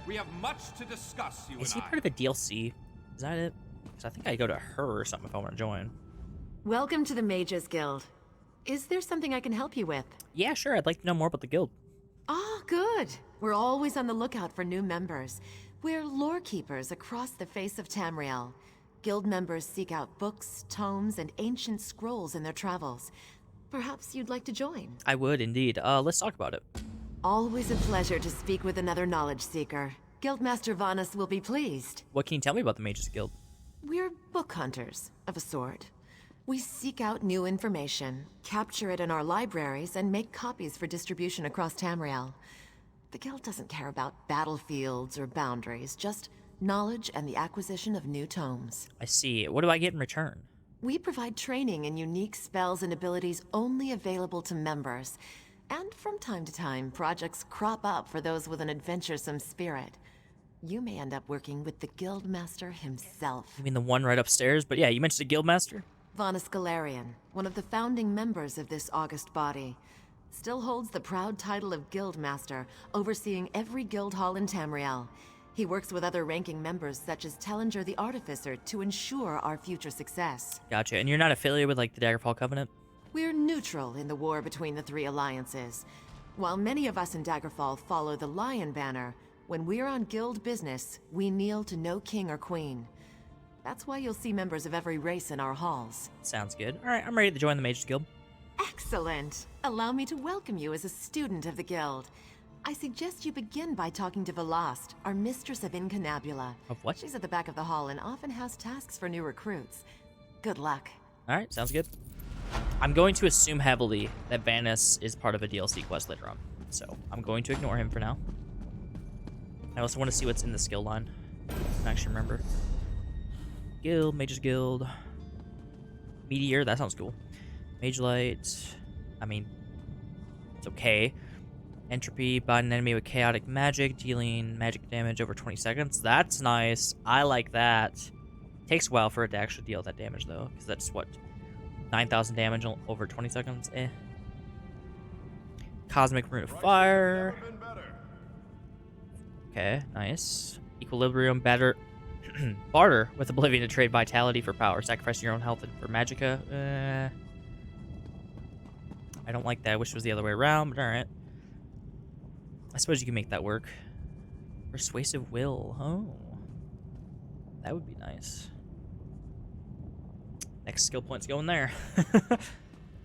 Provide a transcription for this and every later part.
We have much to discuss, you Is and he I. part of a DLC? Is that it? Because I think I go to her or something if I want to join. Welcome to the Mages Guild. Is there something I can help you with? Yeah, sure. I'd like to know more about the guild. Oh, good. We're always on the lookout for new members. We're lore keepers across the face of Tamriel. Guild members seek out books, tomes, and ancient scrolls in their travels. Perhaps you'd like to join? I would indeed. Let's talk about it. Always a pleasure to speak with another knowledge seeker. Guildmaster Vanus will be pleased. What can you tell me about the Mages Guild? We're book hunters, of a sort. We seek out new information, capture it in our libraries, and make copies for distribution across Tamriel. The Guild doesn't care about battlefields or boundaries, just knowledge and the acquisition of new tomes. I see. What do I get in return? We provide training in unique spells and abilities only available to members. And from time to time, projects crop up for those with an adventuresome spirit. You may end up working with the Guildmaster himself. You mean the one right upstairs? But yeah, you mentioned a guildmaster? Vanus Galarian, one of the founding members of this august body, still holds the proud title of Guildmaster, overseeing every guild hall in Tamriel. He works with other ranking members such as Tellinger the Artificer to ensure our future success. Gotcha. And you're not affiliated with, like, the Daggerfall Covenant? We're neutral in the war between the three alliances. While many of us in Daggerfall follow the Lion Banner, when we're on guild business, we kneel to no king or queen. That's why you'll see members of every race in our halls. Sounds good. All right, I'm ready to join the Mages Guild. Excellent! Allow me to welcome you as a student of the Guild. I suggest you begin by talking to Velast, our mistress of Incunabula. Of what? She's at the back of the hall and often has tasks for new recruits. Good luck. All right, sounds good. I'm going to assume heavily that Vanus is part of a DLC quest later on, so I'm going to ignore him for now. I also want to see what's in the skill line. I can actually remember. Guild, Mages Guild, Meteor, that sounds cool. Mage Light, I mean, it's okay. Entropy, bind an enemy with chaotic magic, dealing magic damage over 20 seconds. That's nice. I like that. Takes a while for it to actually deal that damage though, because that's what, 9,000 damage over 20 seconds? Eh. Cosmic Rune of Fire. Okay, nice. Equilibrium, barter with Oblivion to trade vitality for power. Sacrifice your own health for magicka. I don't like that. I wish it was the other way around, but alright. I suppose you can make that work. Persuasive Will. Oh. That would be nice. Next skill point's going there.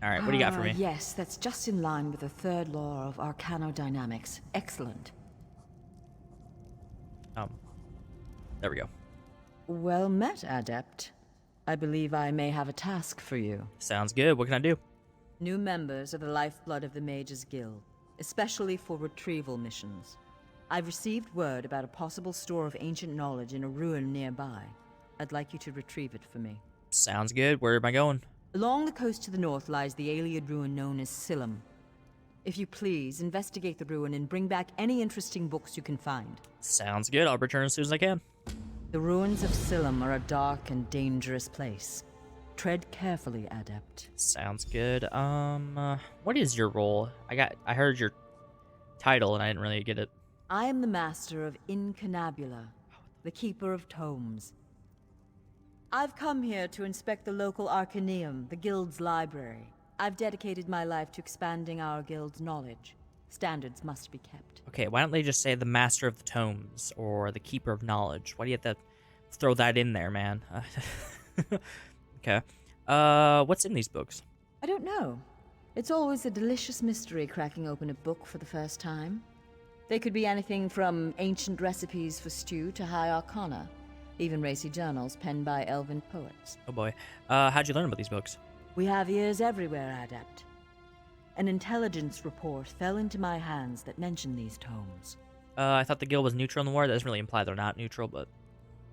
Alright, what do you got for me? Yes, that's just in line with the third law of arcanodynamics. Excellent. There we go. Well met, Adept. I believe I may have a task for you. Sounds good. What can I do? New members are the lifeblood of the Mages Guild, especially for retrieval missions. I've received word about a possible store of ancient knowledge in a ruin nearby. I'd like you to retrieve it for me. Sounds good. Where am I going? Along the coast to the north lies the Ayleid ruin known as Silim. If you please, investigate the ruin and bring back any interesting books you can find. Sounds good. I'll return as soon as I can. The ruins of Silim are a dark and dangerous place. Tread carefully, Adept. Sounds good. What is your role? I heard your title and I didn't really get it. I am the master of Incunabula, the keeper of tomes. I've come here to inspect the local Arcaneum, the guild's library. I've dedicated my life to expanding our guild's knowledge. Standards must be kept. Okay, why don't they just say the master of the tomes or the keeper of knowledge? Why do you have to throw that in there, man? Okay. What's in these books? I don't know. It's always a delicious mystery cracking open a book for the first time. They could be anything from ancient recipes for stew to high arcana, even racy journals penned by elven poets. Oh boy. How'd you learn about these books? We have ears everywhere, Adept. An intelligence report fell into my hands that mentioned these tomes. I thought the guild was neutral in the war. That doesn't really imply they're not neutral, but...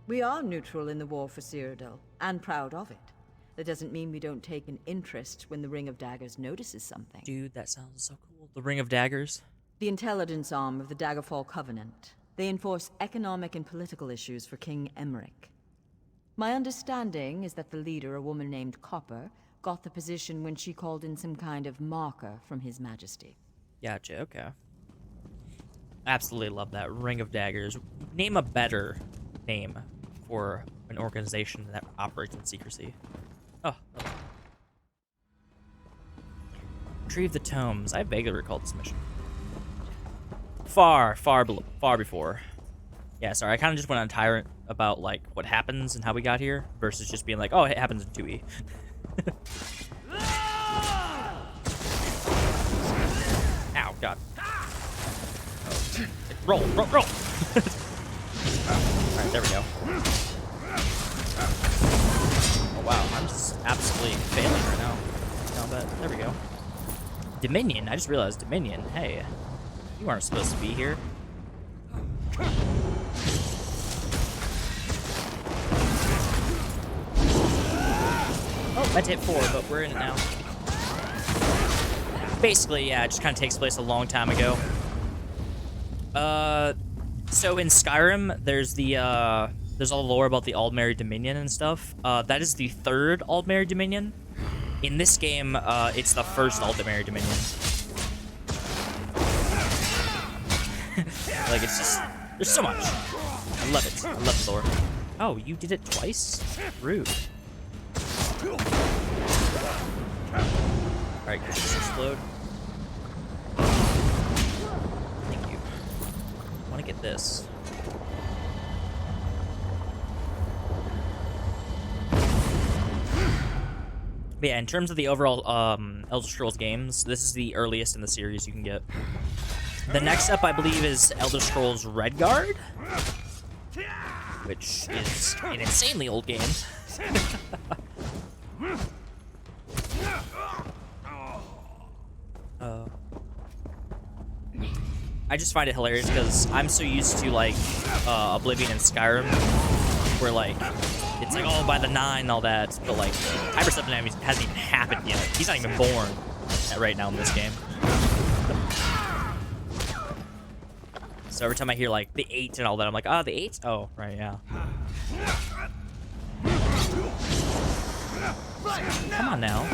We are neutral in the war for Cyrodiil, and proud of it. That doesn't mean we don't take an interest when the Ring of Daggers notices something. Dude, that sounds so cool. The Ring of Daggers? The intelligence arm of the Daggerfall Covenant. They enforce economic and political issues for King Emmerich. My understanding is that the leader, a woman named Copper, got the position when she called in some kind of marker from His Majesty. Gotcha, okay. Absolutely love that. Ring of Daggers. Name a better name for an organization that operates in secrecy. Oh. Retrieve the tomes. I vaguely recall this mission. Far before. Yeah, sorry. I kind of just went on a tyrant about, like, what happens and how we got here versus just being like, oh, it happens in 2E. Ow, God. Oh. Roll. Alright, there we go. Oh, wow. I'm just absolutely failing right now. No, but there we go. Dominion. I just realized Dominion. Hey, you aren't supposed to be here. Oh, that hit 4, but we're in it now. Basically, yeah, it just kind of takes place a long time ago. So in Skyrim, there's all the lore about the Aldmeri Dominion and stuff. That is the 3rd Aldmeri Dominion. In this game, it's the 1st Aldmeri Dominion. Like, it's just, there's so much. I love it. I love the lore. Oh, you did it twice? Rude. Alright, can this explode? Thank you. I want to get this. But yeah, in terms of the overall Elder Scrolls games, this is the earliest in the series you can get. The next up, I believe, is Elder Scrolls Redguard, which is an insanely old game. I just find it hilarious because I'm so used to, like, Oblivion and Skyrim, where, like, it's like, oh, by the 9 and all that, but, like, Hyper 7 hasn't even happened yet. He's not even born right now in this game. So every time I hear, like, the 8 and all that, I'm like, oh, the 8? Oh, right, yeah. Come on now.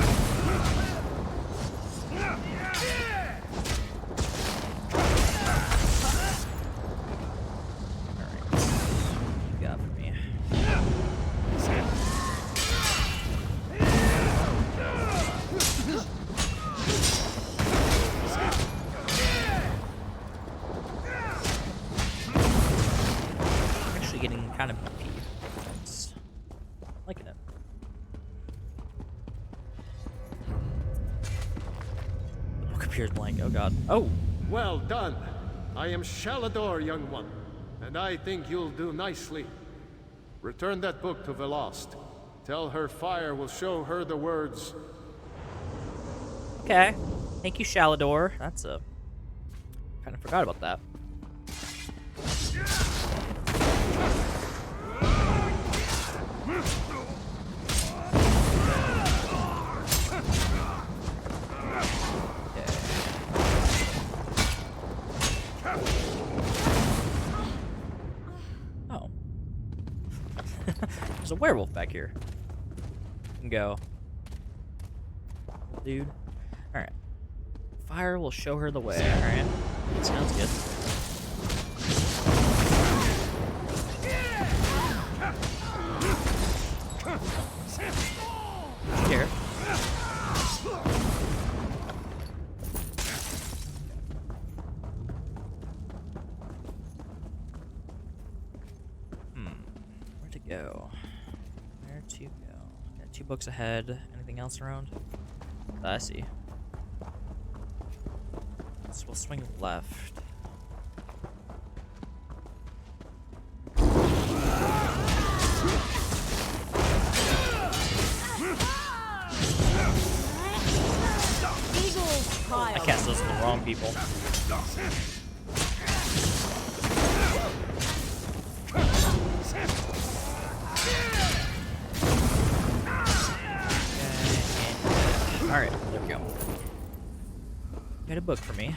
Kind of beefy. It's liking it. The book appears blank. Oh god. Oh! Well done. I am Shalador, young one, and I think you'll do nicely. Return that book to Velost. Tell her fire will show her the words. Okay. Thank you, Shalador. That's a... kind of forgot about that. Oh. There's a werewolf back here. You can go. Dude. Alright. Fire will show her the way. Alright. Sounds good. Here. Where to go? Where to go? Got 2 books ahead. Anything else around? I see. So we'll swing left. I cast those on the wrong people. Alright, there we go. Got a book for me.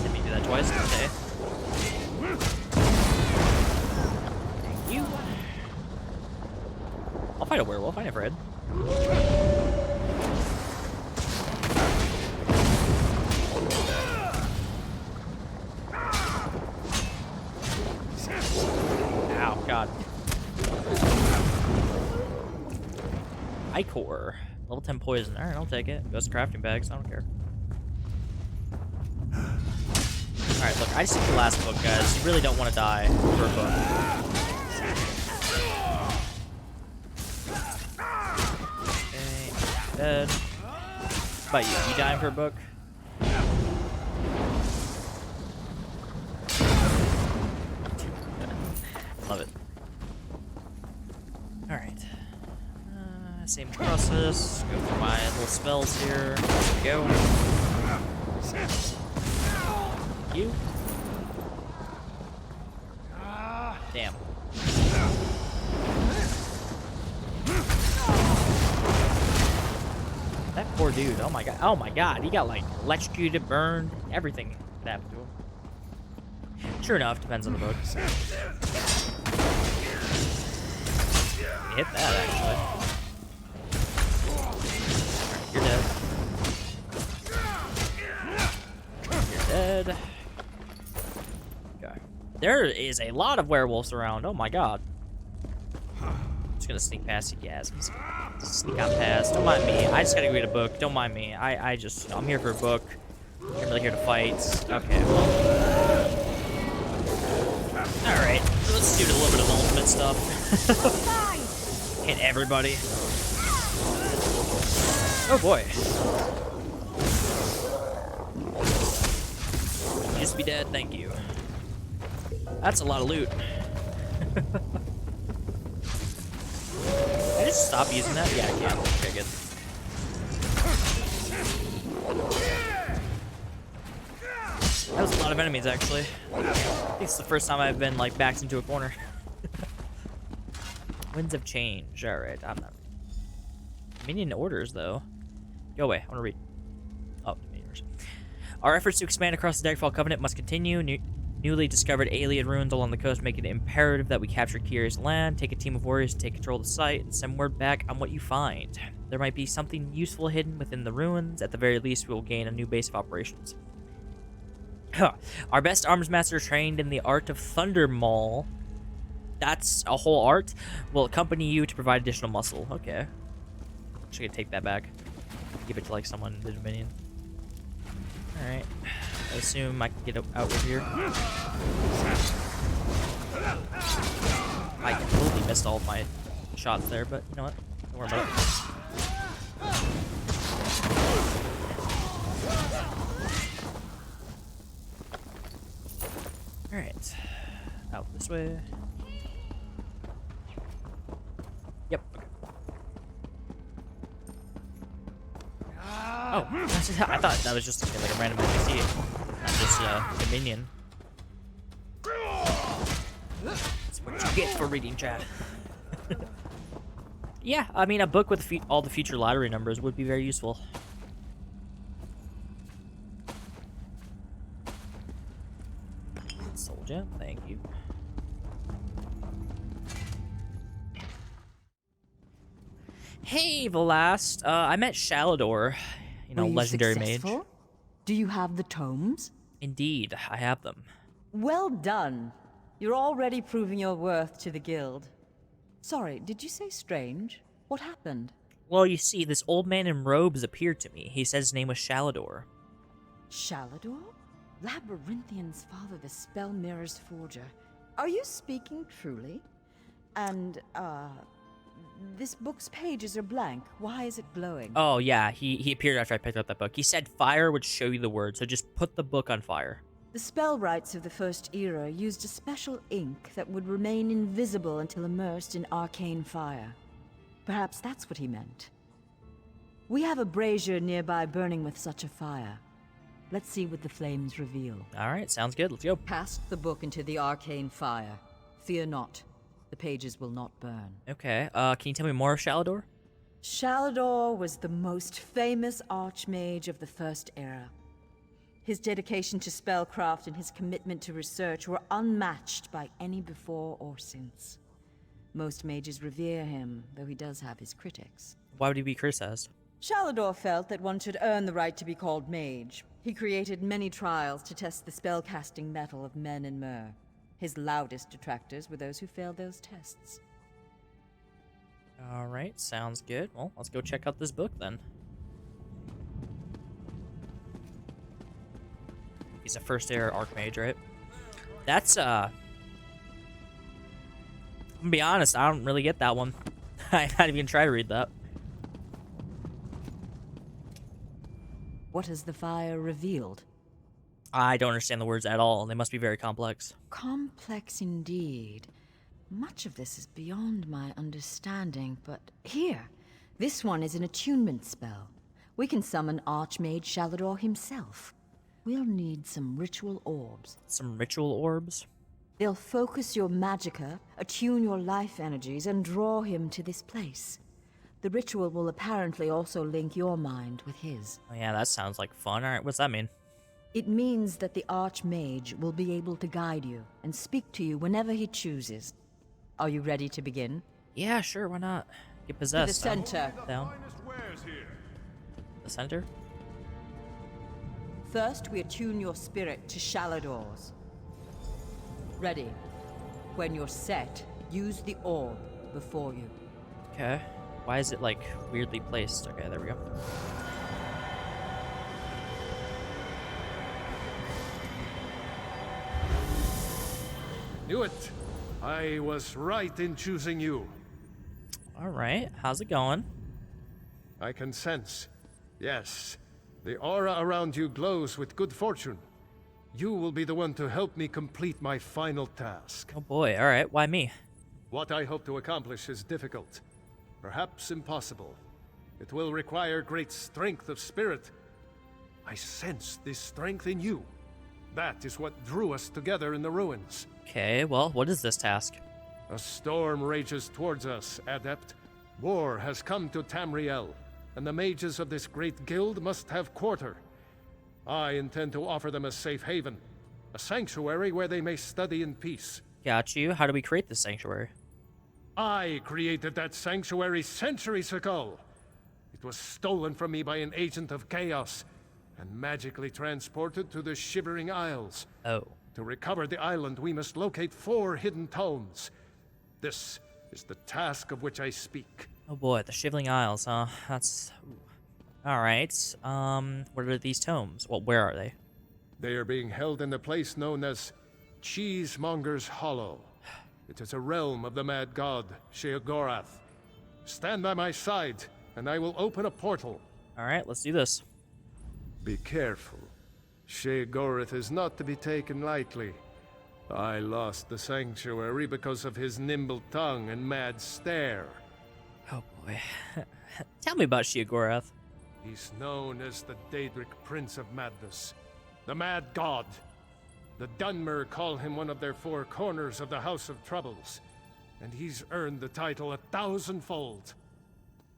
Did me do that twice? Okay. I'll fight fight a werewolf. I never read. Ow, God. Ichor. Level 10 poison. Alright, I'll take it. Goes to crafting bags. I don't care. Alright, look, I just took the last book, guys. You really don't want to die for a book. Okay, dead. How about you? You dying for a book? Love it. Alright. Same process. Go for my little spells here. There we go. You. Damn. That poor dude. Oh my god. Oh my god. He got like electrocuted, burned, everything that happened to him. Sure enough, depends on the book. He hit that actually. You're dead. You're dead. Okay. There is a lot of werewolves around. Oh my god. Just gonna sneak past you guys. Sneak on past. Don't mind me. I just gotta read a book. Don't mind me. I'm here for a book. I'm really here to fight. Okay. Alright. Let's do a little bit of ultimate stuff. Hit everybody. Oh boy. Just be dead, thank you. That's a lot of loot. Can I just stop using that? Yeah, I can. Okay, good. That was a lot of enemies, actually. I think it's the first time I've been, like, backed into a corner. Winds of change. Alright, I'm not... Minion orders, though. Go away. I want to read. Oh, minion orders. Our efforts to expand across the Daggerfall Covenant must continue. Newly discovered alien ruins along the coast make it imperative that we capture Kyrie's land, take a team of warriors to take control of the site, and send word back on what you find. There might be something useful hidden within the ruins. At the very least, we will gain a new base of operations. Our best arms master trained in the art of Thunder Maul. That's a whole art. Will accompany you to provide additional muscle. Okay. Actually, gonna take that back. Give it to like someone in the Dominion. All right. I assume I can get out of here. I completely missed all of my shots there, but you know what? Don't worry about it. All right. Out this way. Yep. Okay. Oh, I thought that was just like a random NPC, not just a minion. That's what you get for reading chat. Yeah, I mean, a book with all the future lottery numbers would be very useful. Soul gem, thank you. Hey, Velast. I met Shalador. You know, legendary mage. Do you have the tomes? Indeed, I have them. Well done. You're already proving your worth to the guild. Sorry, did you say strange? What happened? Well, you see, this old man in robes appeared to me. He said his name was Shalador. Shalador? Labyrinthian's father, the Spell Mirror's forger. Are you speaking truly? And, this book's pages are blank. Why is it glowing? Oh, yeah, he appeared after I picked up that book. He said fire would show you the word, so just put the book on fire. The spellwrights of the First Era used a special ink that would remain invisible until immersed in arcane fire. Perhaps that's what he meant. We have a brazier nearby burning with such a fire. Let's see what the flames reveal. Alright, sounds good. Let's go. Cast the book into the arcane fire. Fear not. The pages will not burn. Okay, can you tell me more of Shalador? Shalador was the most famous archmage of the First Era. His dedication to spellcraft and his commitment to research were unmatched by any before or since. Most mages revere him, though he does have his critics. Why would he be criticized? Shalador felt that one should earn the right to be called mage. He created many trials to test the spellcasting mettle of men and mer. His loudest detractors were those who failed those tests. Alright, sounds good. Well, let's go check out this book then. He's a first air archmage, right? That's, I'm gonna be honest, I don't really get that one. I not even try to read that. What has the fire revealed? I don't understand the words at all. They must be very complex. Complex indeed. Much of this is beyond my understanding, but here, this one is an attunement spell. We can summon Archmage Shalador himself. We'll need some ritual orbs. Some ritual orbs? They'll focus your magicka, attune your life energies, and draw him to this place. The ritual will apparently also link your mind with his. Oh, yeah, that sounds like fun. Alright, what's that mean? It means that the Archmage will be able to guide you and speak to you whenever he chooses. Are you ready to begin? Yeah, sure, why not? Get To possessed. the center. Down. The center? First, we attune your spirit to Shalador's. Ready. When you're set, use the orb before you. Okay. Why is it, like, weirdly placed? Okay, there we go. Knew it. I was right in choosing you. Alright, how's it going? I can sense. Yes. The aura around you glows with good fortune. You will be the one to help me complete my final task. Oh boy, alright, why me? What I hope to accomplish is difficult. Perhaps impossible. It will require great strength of spirit. I sense this strength in you. That is what drew us together in the ruins. Okay, well, what is this task? A storm rages towards us, Adept. War has come to Tamriel, and the mages of this great guild must have quarter. I intend to offer them a safe haven, a sanctuary where they may study in peace. Got you. How do we create this sanctuary? I created that sanctuary centuries ago. It was stolen from me by an agent of chaos and magically transported to the Shivering Isles. Oh. To recover the island, we must locate 4 hidden tomes. This is the task of which I speak. Oh boy, the Shivering Isles, huh? That's... Alright, what are these tomes? Well, where are they? They are being held in a place known as Cheesemonger's Hollow. It is a realm of the mad god, Sheogorath. Stand by my side, and I will open a portal. Alright, let's do this. Be careful. Sheogorath is not to be taken lightly. I lost the sanctuary because of his nimble tongue and mad stare. Oh boy. Tell me about Sheogorath. He's known as the Daedric Prince of Madness, the Mad God. The Dunmer call him one of their 4 corners of the House of Troubles, and he's earned the title 1,000-fold.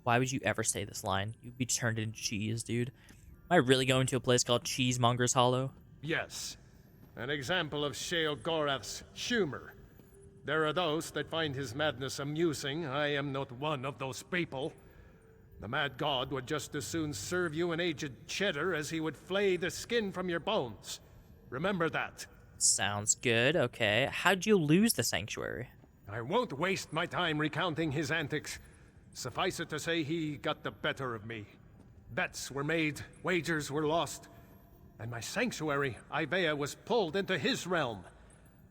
Why would you ever say this line? You'd be turned into cheese, dude. Am I really going to a place called Cheesemonger's Hollow? Yes, an example of Sheogorath's humor. There are those that find his madness amusing. I am not one of those people. The Mad God would just as soon serve you an aged cheddar as he would flay the skin from your bones. Remember that. Sounds good, okay. How'd you lose the sanctuary? I won't waste my time recounting his antics. Suffice it to say, he got the better of me. Bets were made, wagers were lost, and my sanctuary, Ivea, was pulled into his realm.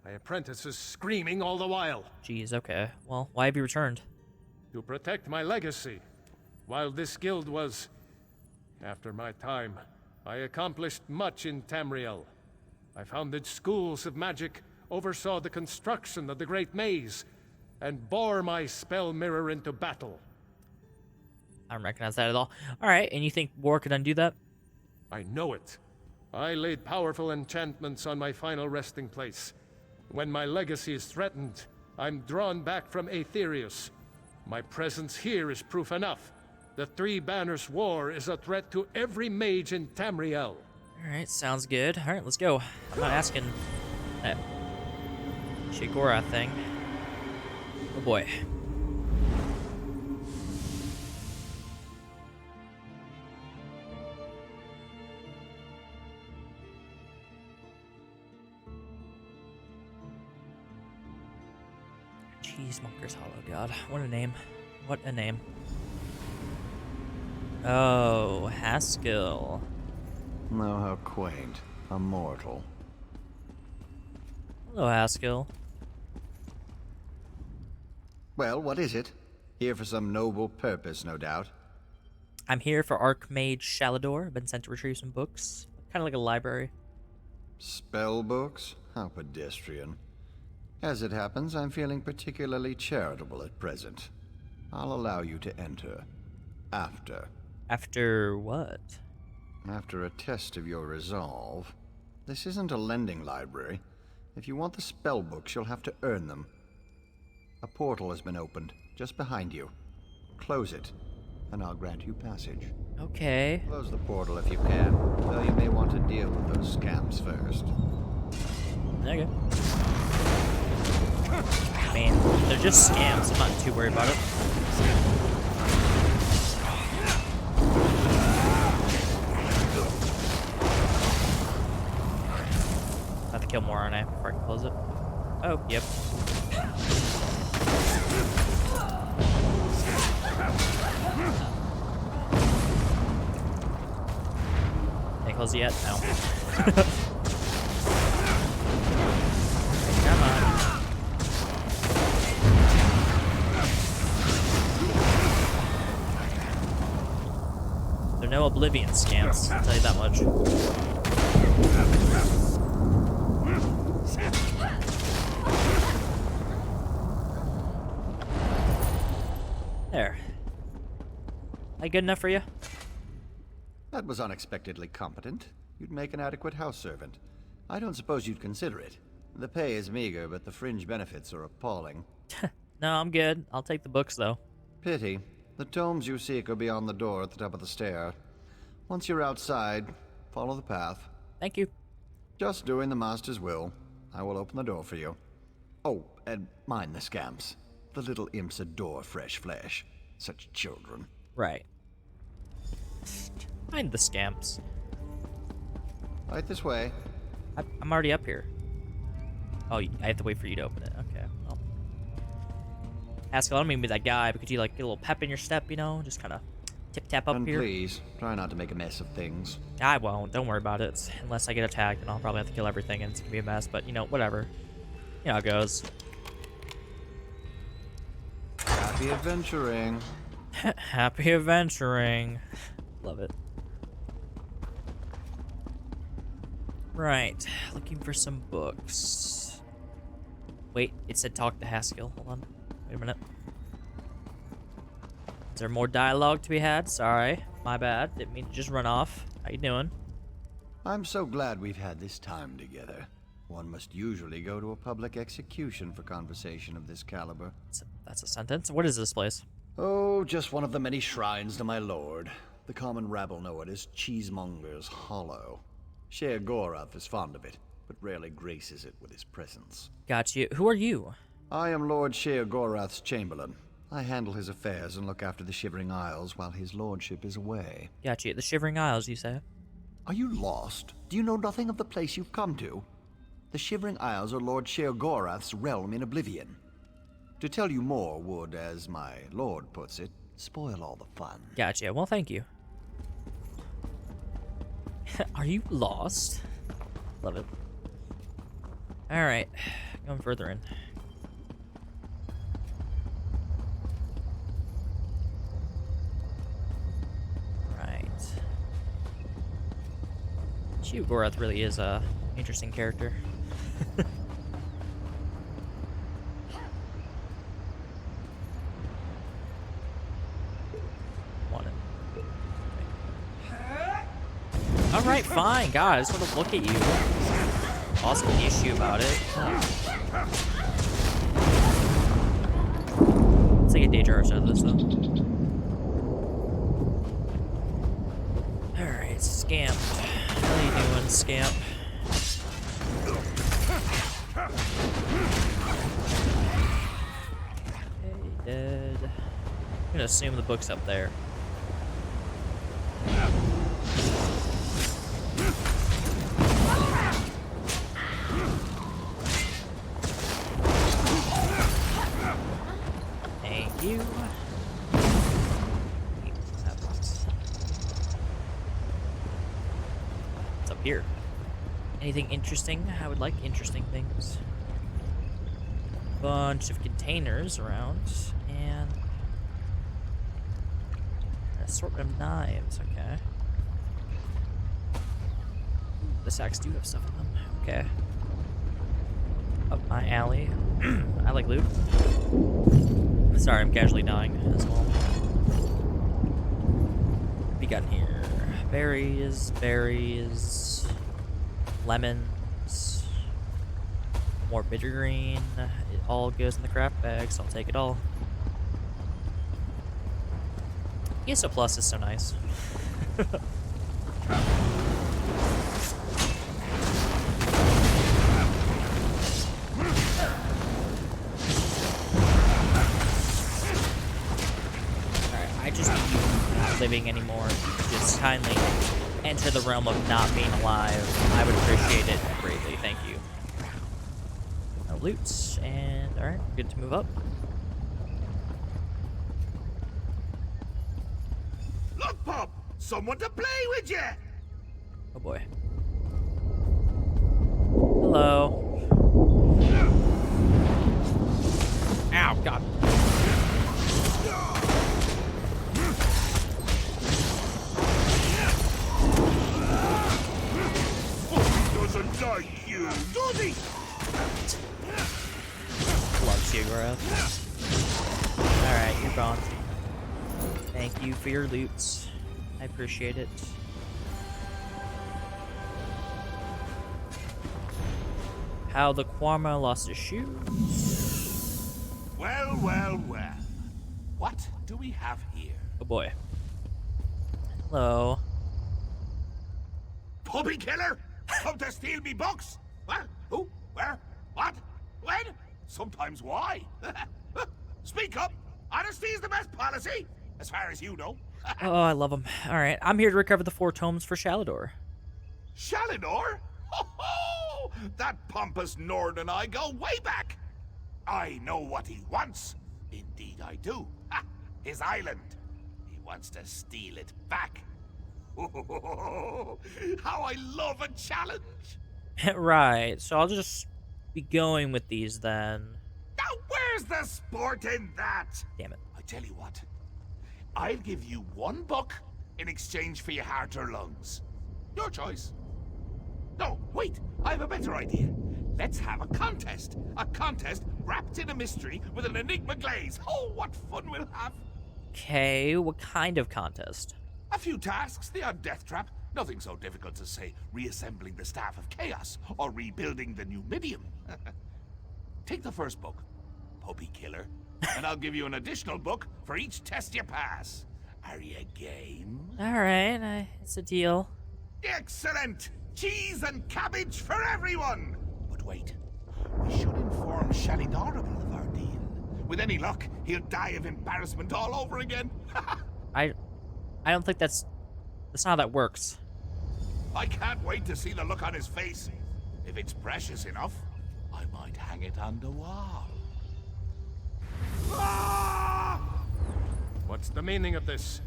My apprentices screaming all the while. Jeez, okay. Well, why have you returned? To protect my legacy. While this guild was... After my time, I accomplished much in Tamriel. I founded schools of magic, oversaw the construction of the Great Maze, and bore my spell mirror into battle. I don't recognize that at all. Alright, and you think war could undo that? I know it. I laid powerful enchantments on my final resting place. When my legacy is threatened, I'm drawn back from Aetherius. My presence here is proof enough. The Three Banners War is a threat to every mage in Tamriel. Alright, sounds good. Alright, let's go. I'm not asking that Sheogorath thing. Oh boy. Cheesemonger's Hollow. God, what a name. What a name. Oh, Haskell. Oh, how quaint. A mortal. Hello, Haskell. Well, what is it? Here for some noble purpose, no doubt. I'm here for Archmage Shalador. I've been sent to retrieve some books. Kind of like a library. Spell books? How pedestrian. As it happens, I'm feeling particularly charitable at present. I'll allow you to enter. After. After what? After a test of your resolve. This isn't a lending library. If you want the spell books, you'll have to earn them. A portal has been opened, just behind you. Close it, and I'll grant you passage. Okay. Close the portal if you can, though you may want to deal with those scamps first. Okay. I mean, they're just scams. I'm not too worried about it. I have to kill more, aren't I, before I can close it? Oh, yep. Can I close it yet? No. Come on. There are no Oblivion scams, I'll tell you that much. There. That good enough for you? That was unexpectedly competent. You'd make an adequate house servant. I don't suppose you'd consider it. The pay is meager, but the fringe benefits are appalling. No, I'm good. I'll take the books, though. Pity. The tomes you seek are beyond the door at the top of the stair. Once you're outside, follow the path. Thank you. Just doing the Master's will. I will open the door for you. Oh, and mind the scamps. The little imps adore fresh flesh. Such children. Right. Mind the scamps. Right this way. I'm already up here. Oh, I have to wait for you to open it. Okay, well. Haskell, I don't mean to be that guy, but could you, like, get a little pep in your step, you know? Just kind of tip-tap up And here. please, try not to make a mess of things. I won't. Don't worry about it. Unless I get attacked, and I'll probably have to kill everything, and it's gonna be a mess. But, you know, whatever. You know how it goes. Happy adventuring. Happy adventuring. Love it. Right. Looking for some books. Wait, it said talk to Haskell. Hold on. Wait a minute. Is there more dialogue to be had? Sorry. My bad. Didn't mean to just run off. How you doing? I'm so glad we've had this time together. One must usually go to a public execution for conversation of this caliber. That's a sentence. What is this place? Oh, just one of the many shrines to my lord. The common rabble know it as Cheesemonger's Hollow. Sheogorath is fond of it, but rarely graces it with his presence. Got you. Who are you? I am Lord Sheogorath's chamberlain. I handle his affairs and look after the Shivering Isles while his lordship is away. Got you. The Shivering Isles, you say? Are you lost? Do you know nothing of the place you've come to? The Shivering Isles are Lord Sheogorath's realm in Oblivion. To tell you more would, as my lord puts it, spoil all the fun. Gotcha. Well, thank you. Are you lost? Love it. Alright. Going further in. Right. Sheogorath really is a interesting character. Want it. Alright, fine. God, I just want to look at you. Awesome issue about it. Let's take a day jar out of this, though. Alright, Scamp. How are you doing, Scamp? Okay, dead. I'm gonna assume the book's up there. you. What's up here? Anything interesting? I would like interesting things. Bunch of containers around, and an assortment of knives. Okay. The sacks do have stuff in them. Okay. Up my alley. I like loot. Sorry, I'm casually dying as well. What we got here? Berries, lemons, more bitter green. It all goes in the craft bag, so I'll take it all. ESO Plus is so nice. Living anymore. Just kindly enter the realm of not being alive. I would appreciate it greatly. Thank you. No loot, and alright, good to move up. Look, Pop! Someone to play with you! Oh boy. Hello. Ow, God. Doesn't like you, does he? Loves you, Grove. Alright, you're gone. Thank you for your loot. I appreciate it. How the Kwarma lost his shoes. Well, well, well. What do we have here? Oh boy. Hello. Puppy killer? Come to steal me books? What? Who? Where? What? When? Sometimes why? Speak up. Honesty is the best policy, as far as you know. Oh, I love him. Alright, I'm here to recover the 4 tomes for Shalador. Shalinor? Ho ho! That pompous Nord and I go way back. I know what he wants. Indeed I do. Ha! His island. He wants to steal it back. How I love a challenge! Right, so I'll just be going with these then. Now, where's the sport in that? Damn it. I tell you what, I'll give you 1 book in exchange for your heart or lungs. Your choice. No, wait, I have a better idea. Let's have a contest. A contest wrapped in a mystery with an enigma glaze. Oh, what fun we'll have. Okay, what kind of contest? A few tasks, the odd death trap. Nothing so difficult as, say, reassembling the Staff of Chaos or rebuilding the Numidium. Take the first book, Puppy Killer, and I'll give you an additional book for each test you pass. Are you game? Alright, it's a deal. Excellent! Cheese and cabbage for everyone! But wait, we should inform Shalidorable of our deal. With any luck, he'll die of embarrassment all over again. I don't think that's not how that works. I can't wait to see the look on his face. If it's precious enough, I might hang it on the wall. Ah! What's the meaning of this?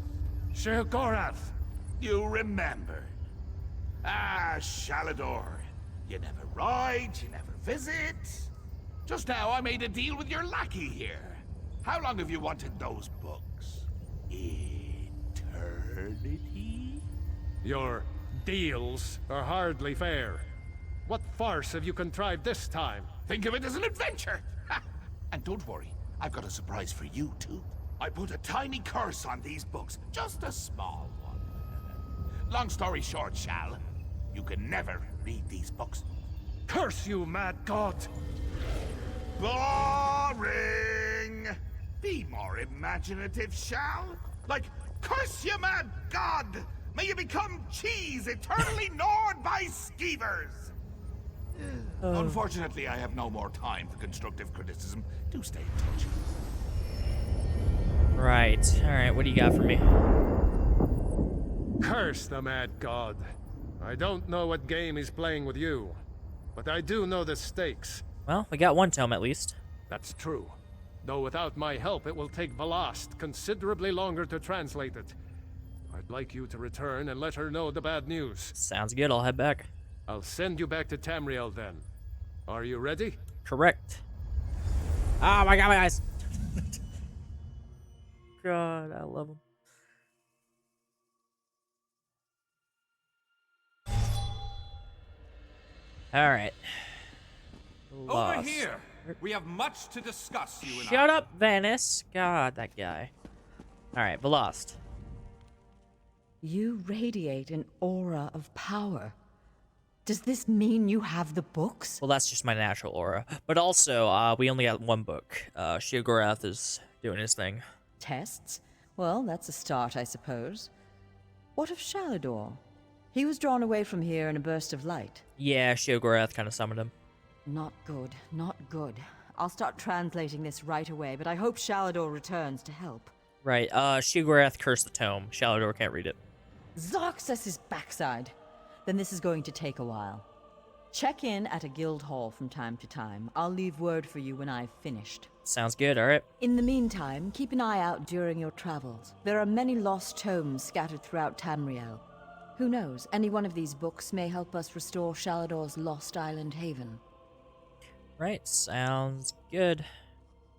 Sheogorath! You remember. Ah, Shalador. You never ride, you never visit. Just now I made a deal with your lackey here. How long have you wanted those books? Eternity? Your deals are hardly fair. What farce have you contrived this time? Think of it as an adventure! Ha! And don't worry, I've got a surprise for you, too. I put a tiny curse on these books, just a small one. Long story short, Shal, you can never read these books. Curse you, mad god! Boring! Be more imaginative, Shal. Like, curse you, mad god! May you become cheese eternally gnawed by skeevers! Unfortunately, I have no more time for constructive criticism. Do stay in touch. Right. Alright, what do you got for me? Curse the mad god. I don't know what game he's playing with you, but I do know the stakes. Well, we got 1 tome at least. That's true. Though without my help, it will take Velast considerably longer to translate it. I'd like you to return and let her know the bad news. Sounds good. I'll head back. I'll send you back to Tamriel then. Are you ready? Correct. Oh my god, my eyes. God, I love him. All right. Over here! We have much to discuss, you and I. Shut up, Venice. God, that guy. All right, Velost. You radiate an aura of power. Does this mean you have the books? Well, that's just my natural aura. But also, we only got one book. Sheogorath is doing his thing. Tests? Well, that's a start, I suppose. What of Shalador? He was drawn away from here in a burst of light. Yeah, Sheogorath kind of summoned him. Not good, not good. I'll start translating this right away, but I hope Shalador returns to help. Right, Sheogorath cursed the tome. Shalador can't read it. Zoxus' backside. Then this is going to take a while. Check in at a guild hall from time to time. I'll leave word for you when I've finished. Sounds good, alright. In the meantime, keep an eye out during your travels. There are many lost tomes scattered throughout Tamriel. Who knows, any one of these books may help us restore Shalador's lost island haven. Right, sounds good.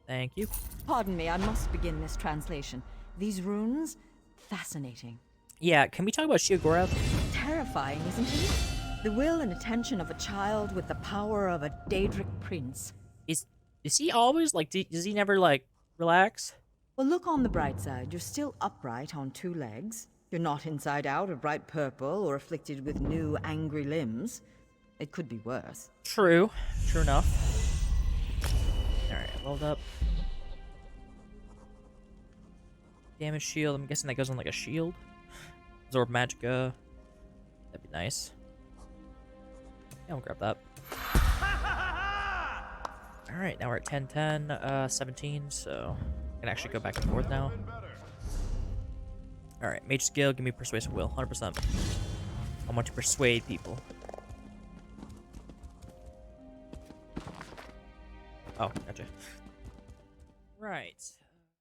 Thank you. Pardon me, I must begin this translation. These runes? Fascinating. Yeah, can we talk about Sheogorath? Terrifying, isn't he? The will and attention of a child with the power of a Daedric prince. Is he always, like, does he never, like, relax? Well, look on the bright side. You're still upright on two legs. You're not inside out or bright purple or afflicted with new angry limbs. It could be worse. True. True enough. Alright, leveled up. Damage shield. I'm guessing that goes on like a shield. Absorb Magicka. That'd be nice. Yeah, I'll grab that. Alright, now we're at 10, 10, 17, so I can actually go back and forth now. Alright, Mage skill, give me Persuasive Will, 100%. I want to persuade people. Oh, gotcha. Right.